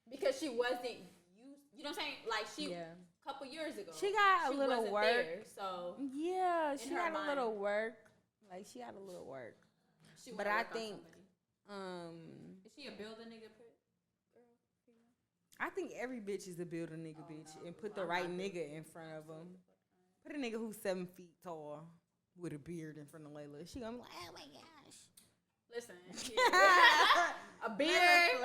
Because she wasn't used, you know what I'm saying? Like, she, a couple years ago, she got a little work. There, so she got a little work. Like, she got a little work. But I think, is she a build a nigga girl? Female? I think every bitch is a build a nigga bitch and put the right nigga in front of them. Put a nigga who's 7 feet tall with a beard in front of Layla. She gonna be like, oh my gosh. Listen, a beard.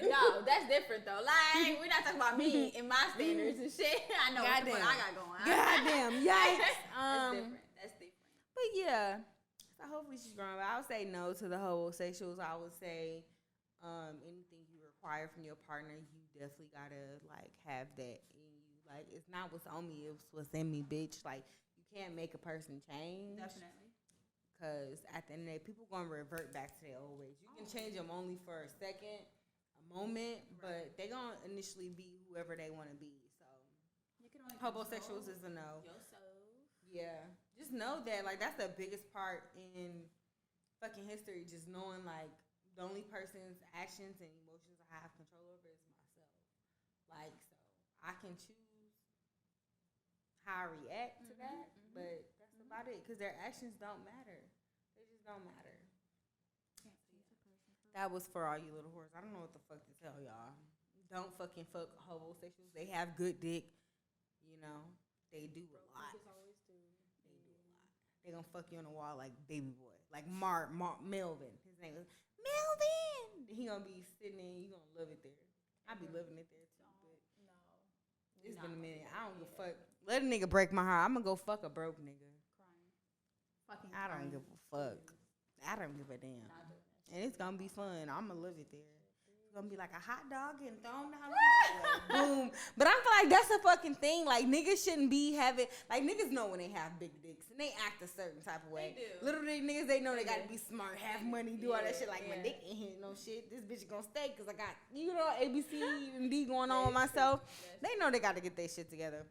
No, that's different though. Like, we're not talking about me and my standards and shit. I know what I got going. Goddamn, yikes. That's different. But yeah, so hopefully she's growing. But I would say no to the homosexuals. I would say anything you require from your partner, you definitely gotta like have that in you. Like, it's not what's on me, it's what's in me, bitch. Like, you can't make a person change. Definitely. Because at the end of the day, people gonna revert back to their old ways. You can change them only for a second, a moment, but they gonna initially be whoever they want to be. So you can only homosexuals is a no. Yeah, just know that, like, that's the biggest part in fucking history. Just knowing, like, the only person's actions and emotions I have control over is myself. Like, so I can choose how I react to that, but that's about it. Because their actions don't matter. They just don't matter. That was for all you little whores. I don't know what the fuck to tell y'all. Don't fucking fuck homosexuals. They have good dick. You know, they do a lot. They do a lot. They gonna fuck you on the wall like baby boy. Like Melvin. His name is Melvin. He gonna be sitting there. You gonna love it there. I be loving it there too. But it's been a minute. I don't give a fuck. Let a nigga break my heart. I'm gonna go fuck a broke nigga. Fucking I don't give a fuck. I don't give a damn. And it's gonna be fun. I'm gonna live it there. It's gonna be like a hot dog getting thrown down the hallway. Boom. But I feel like that's a fucking thing. Like, niggas shouldn't be having, like, niggas know when they have big dicks and they act a certain type of way. They do. Little dick niggas, they know they gotta be smart, have money, do all that shit. Like, my dick ain't hitting no shit. This bitch gonna stay because I got, you know, ABC and D going on with myself. They know they gotta get their shit together.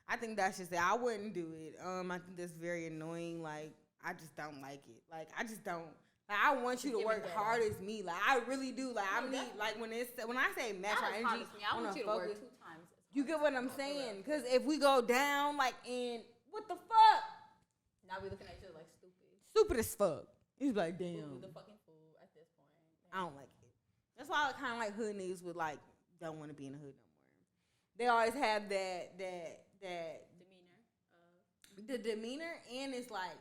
I think that's just it. I wouldn't do it. I think that's very annoying. Like, I just don't like it. Like, I just don't. Like, I want you to work hard as me. Like, I really do. Like, I need, like, when I say match our energy, I want you to work 2 times. You get what I'm saying? Because if we go down, like, and what the fuck? Now we looking at each other like stupid. Stupid as fuck. He's like, damn. The fucking fool at this point. I don't like it. That's why I kind of like hood niggas with, like, don't want to be in the hood no more. They always have that that Demeanor. the demeanor, and it's like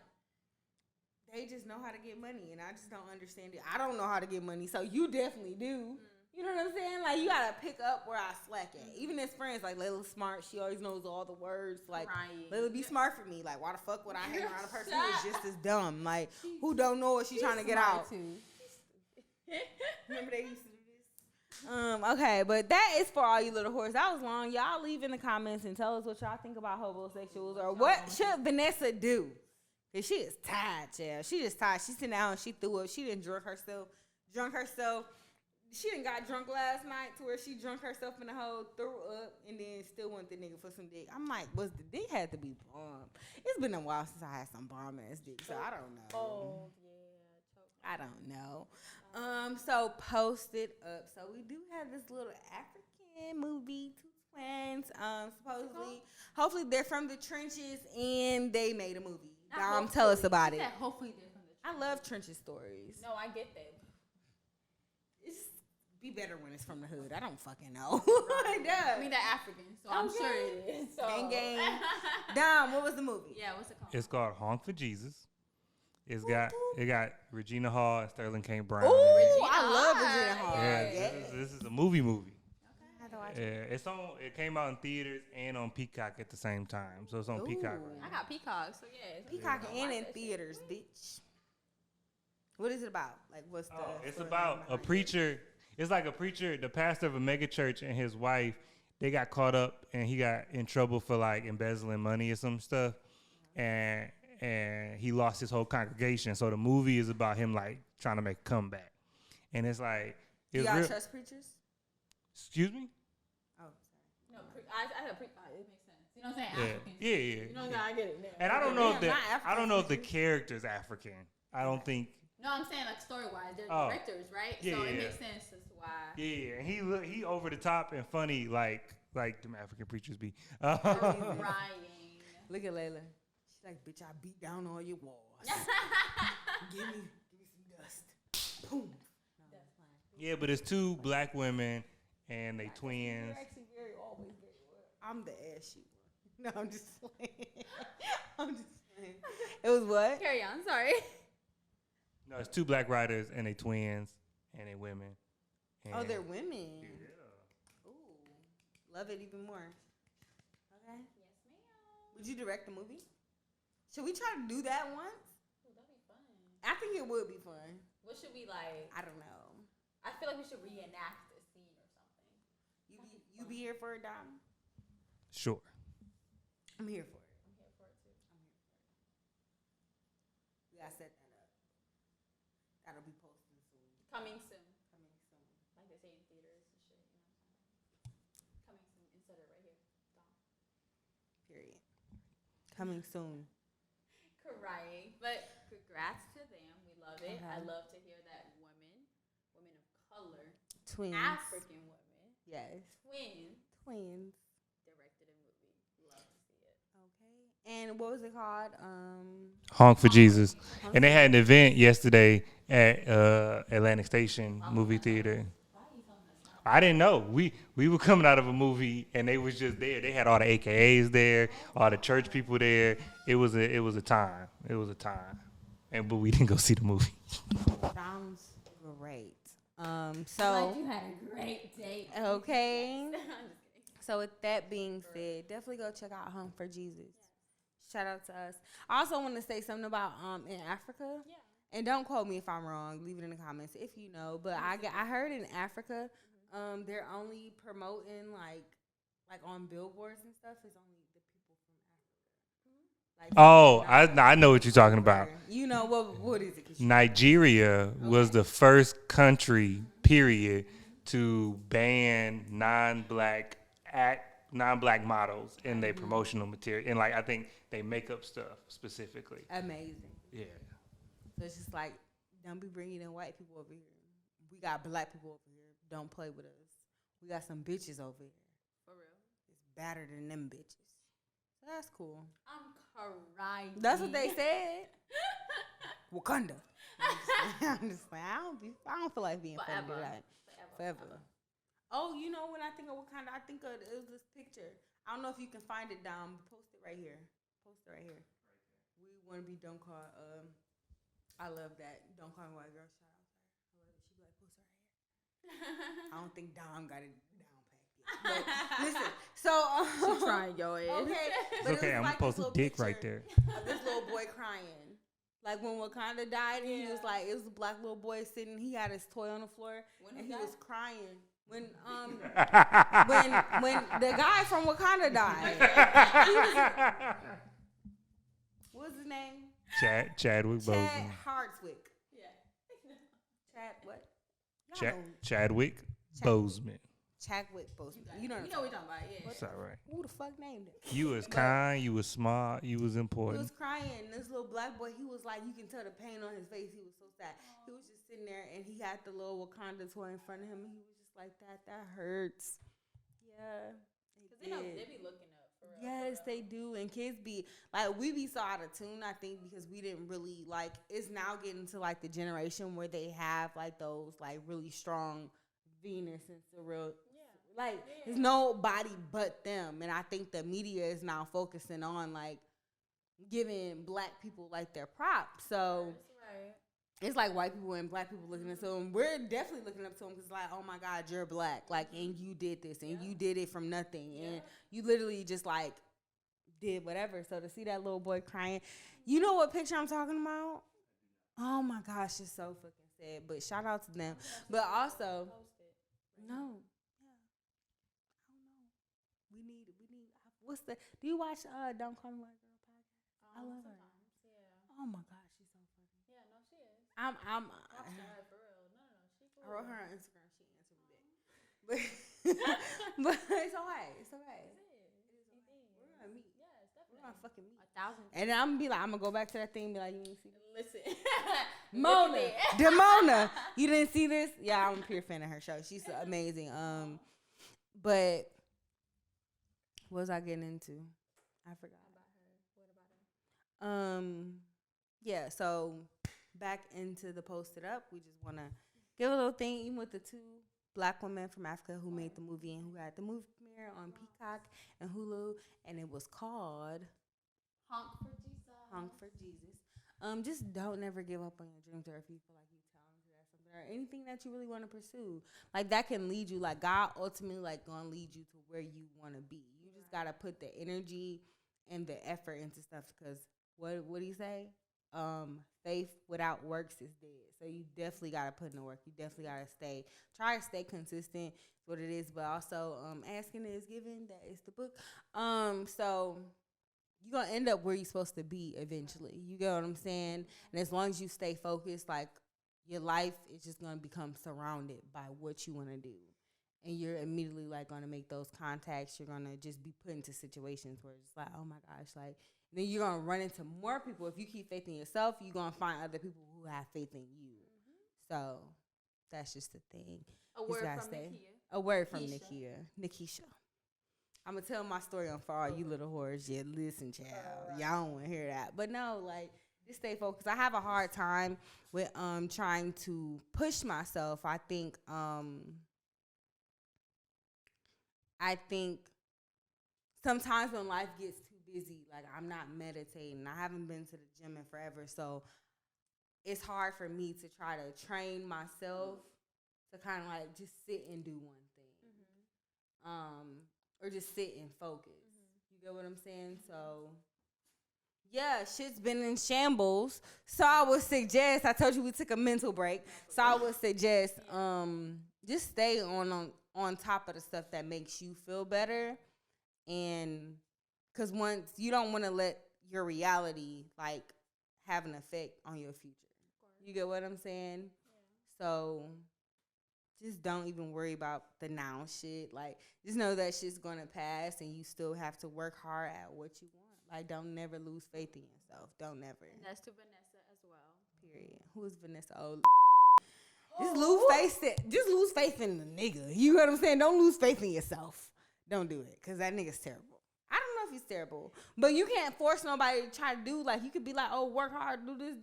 they just know how to get money, and I just don't understand it. I don't know how to get money, so you definitely do. You know what I'm saying? Like, you gotta pick up where I slack at. Even as friends, like Layla's smart. She always knows all the words. Like, Layla be smart for me. Like, why the fuck would I hang around a person who's just as dumb? Like, who don't know what she's trying to get out? Remember they used to do this? Okay, but that is for all you little whores. That was long. Y'all leave in the comments and tell us what y'all think about homosexuals, or what should Vanessa do? Cause she is tired, yeah. She just tired. She sitting down and she threw up. She didn't drunk herself. She done got drunk last night to where she drunk herself in the hole, threw up, and then still went the nigga for some dick. I'm like, was the dick had to be bomb? It's been a while since I had some bomb ass dick, so I don't know. Oh yeah, I don't know. So post it up. So we do have this little African movie, two twins. Supposedly, hopefully they're from the trenches and they made a movie. Tell us about it. Hopefully they're from the trenches. I love trenches stories. No, I get that. It's be better when it's from the hood. I don't fucking know. I mean, they're African, so I'm sure it is. So. Gang. Dom, what was the movie? Yeah, what's it called? It's called Honk for Jesus. It got Regina Hall and Sterling K. Brown. Ooh, I love Regina Hall. Yeah, this is a movie. Okay. I have to watch it. Yeah, it came out in theaters and on Peacock at the same time, so it's on Peacock. Right I got Peacock, so yeah. Peacock and in theaters, bitch. What is it about? Like, what's the? It's about a preacher. It's like a preacher, the pastor of a mega church, and his wife. They got caught up, and he got in trouble for like embezzling money or some stuff, and he lost his whole congregation. So the movie is about him like trying to make a comeback, and it's like it's y'all trust preachers? Excuse me? Oh, sorry. No, I it makes sense. You know what I'm saying? African. Yeah. You know what I'm saying? I get it. And I don't know if the character's African. I don't think. No, I'm saying like story wise, they're directors, right? Yeah, so it makes sense as to why. Yeah, and he over the top and funny like them African preachers be. Ryan. Look at Layla. She's like, bitch, I beat down all your walls. give me some dust. Boom. No, that's fine. Yeah, but it's two black women and they twins. You're actually always very well. I'm the ashy one. No, I'm just playing. It was what? Carry on. Sorry. No, it's two black writers and they twins and they women. And they're women. Yeah. Ooh, love it even more. Okay. Yes, ma'am. Would you direct the movie? Should we try to do that once? Ooh, that'd be fun. I think it would be fun. What should we like? I don't know. I feel like we should reenact a scene or something. You be here for it, Dom? Sure. I'm here for it. I'm here for it too. We gotta set that up. That'll be posted soon. Coming soon. Like they say in theaters and shit. You know what I'm saying? Coming soon. Insert it right here. Period. Coming soon. Crying. But congrats to them. We love it. Okay. I love to hear that women of color, Twins. African women, Yes. Twins. directed a movie. Love to see it. Okay. And what was it called? Honk for Jesus. And they had an event yesterday at Atlantic Station movie theater. I didn't know. We were coming out of a movie and they was just there. They had all the AKAs there, all the church people there. It was a time. But we didn't go see the movie. Sounds great. So Like you had a great date. okay. I'm just kidding. So with that being said, definitely go check out Home for Jesus. Shout out to us. I also want to say something about in Africa. Yeah. And don't quote me if I'm wrong. Leave it in the comments if you know. But I heard in Africa, they're only promoting like on billboards and stuff is only the people from Africa. Like, I know what you're talking about. You know what is it? Nigeria was the first country, period, to ban non-black models in their promotional material, and I think they makeup stuff specifically. Amazing. Yeah. So it's just like, don't be bringing in white people over here. We got black people over here. Don't play with us. We got some bitches over here. For real. It's better than them bitches. So that's cool. I'm crying. That's what they said. Wakanda. I'm just like, I don't feel like being funny to that. Forever. Oh, you know when I think of Wakanda, I think of it was this picture. I don't know if you can find it down. Post it right here. Post it right here. We want to be Don't Call. I love that. Don't Call Me White Girl. Shout out to her. I love it. She be like, post it right here. I don't think Dom got it down packed yet. But listen, so She trying your ass. okay, It's but okay. it was I'm like gonna post this a little dick right picture there. of this little boy crying. Like when Wakanda died, and he was like, it was a black little boy sitting. He had his toy on the floor, and he was crying. When when the guy from Wakanda died, what was his name? Chadwick Chad Boseman. Yeah. Hartswick. Chad what? Chadwick Boseman. Chadwick Boseman. You know what we're talking about, yeah. It's all right. Who the fuck named it? You was kind. You was smart. You was He important. was crying. This little black boy, he was like, you can tell the pain on his face. He was so sad. He was just sitting there, and he had the little Wakanda toy in front of him, and he was just like, that hurts. Yeah. Because they be looking up for real. Yes, they do. And kids be, like, we be so out of tune, I think, because we didn't really, like, it's now getting to, like, the generation where they have, like, those, like, really strong Venus and surreal. Like, there's nobody but them. And I think the media is now focusing on, like, giving black people, like, their props. So it's like white people and black people looking up to them. We're definitely looking up to them because, like, oh, my God, you're black. Like, and you did this. And you did it from nothing. And you literally just, like, did whatever. So to see that little boy crying. You know what picture I'm talking about? Oh, my gosh, it's so fucking sad. But shout out to them. But also, no. What's the? Do you watch Don't Call Me White Girl podcast? I love her. Yeah. Oh my God, she's so funny. Yeah, no, she is. I'm For real. No, she cool. I wrote her on Instagram. She answered me back. But it's okay. It's okay. We're gonna meet. Yes, definitely. We're gonna fucking meet. 1,000. And I'm gonna be like, I'm gonna go back to that thing. And be like, you didn't see this? Listen. Mona, Demona, you didn't see this? Yeah, I'm a pure fan of her show. She's amazing. But. What was I getting into? I forgot. What about her? Yeah, so back into the Post It Up. We just want to give a little thing, even with the two black women from Africa who made the movie and who had the movie premiere on Peacock and Hulu, and it was called Honk for Jesus. Honk for Jesus. Just don't never give up on your dreams, or if you feel like you're talented at something or anything that you really want to pursue. Like, that can lead you, like, God ultimately, like, going to lead you to where you want to be. Got to put the energy and the effort into stuff, because what do you say? Faith without works is dead. So you definitely got to put in the work. You definitely got to try to stay consistent. Is what it is, but also asking is giving. That is the book. So you're gonna end up where you're supposed to be eventually. You get what I'm saying? And as long as you stay focused, like, your life is just gonna become surrounded by what you want to do. And you're immediately, like, going to make those contacts. You're going to just be put into situations where it's like, oh, my gosh. Like, then you're going to run into more people. If you keep faith in yourself, you're going to find other people who have faith in you. So that's just the thing. A word from Nakia. A word from Nakisha. I'm going to tell my story on for all you little whores. Yeah, listen, child. Y'all don't want to hear that. But no, like, just stay focused. I have a hard time with trying to push myself. I think sometimes when life gets too busy, like, I'm not meditating. I haven't been to the gym in forever, so it's hard for me to try to train myself to kind of, like, just sit and do one thing, or just sit and focus. You get what I'm saying? So, yeah, shit's been in shambles. So I would suggest, I told you we took a mental break, so I would suggest just stay on top of the stuff that makes you feel better. And because once you don't want to let your reality, like, have an effect on your future. You get what I'm saying? Yeah. So just don't even worry about the now shit. Like, just know that shit's going to pass, and you still have to work hard at what you want. Like, don't never lose faith in yourself. Don't never. And that's to Vanessa as well. Period. Who is Vanessa? Oh, Just lose faith in the nigga. You know what I'm saying? Don't lose faith in yourself. Don't do it, because that nigga's terrible. I don't know if he's terrible, but you can't force nobody to try to do. Like, you could be like, oh, work hard, do this.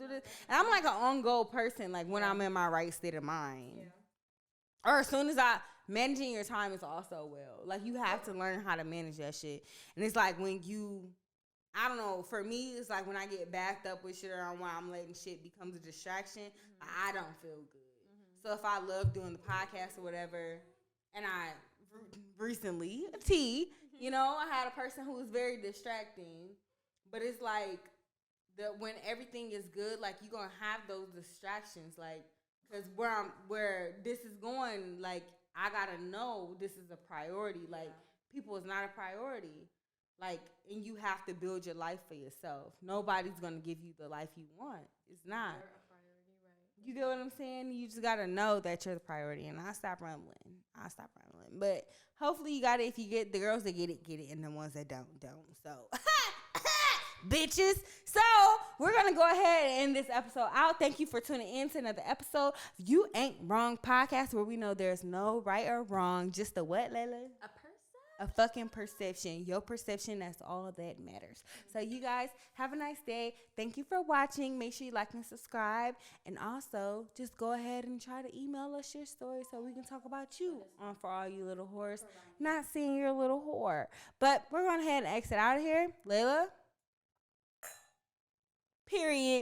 And I'm like an on-go person, like, when I'm in my right state of mind. Yeah. Or as soon as I managing your time is also well. Like, you have to learn how to manage that shit. And it's like when you, I don't know, for me, it's like when I get backed up with shit or when I'm letting shit becomes a distraction, I don't feel good. So if I love doing the podcast or whatever, and I recently, you know, I had a person who was very distracting, but it's like, when everything is good, like, you're going to have those distractions, like, because where this is going, like, I got to know this is a priority. Like, people is not a priority. Like, and you have to build your life for yourself. Nobody's going to give you the life you want. It's not. You're a priority, right? You get what I'm saying? You just got to know that you're the priority. And I'll stop rambling. But hopefully you got it. If you get the girls that get it. And the ones that don't. So, bitches. So, we're going to go ahead and end this episode out. Thank you for tuning in to another episode of You Ain't Wrong podcast, where we know there's no right or wrong. Just a what, Layla? A fucking perception. Your perception, that's all that matters. So you guys have a nice day. Thank you for watching. Make sure you like and subscribe. And also, just go ahead and try to email us your story so we can talk about you on For All You Little Whores. Not seeing your little whore. But we're going to head and exit out of here. Layla? Period.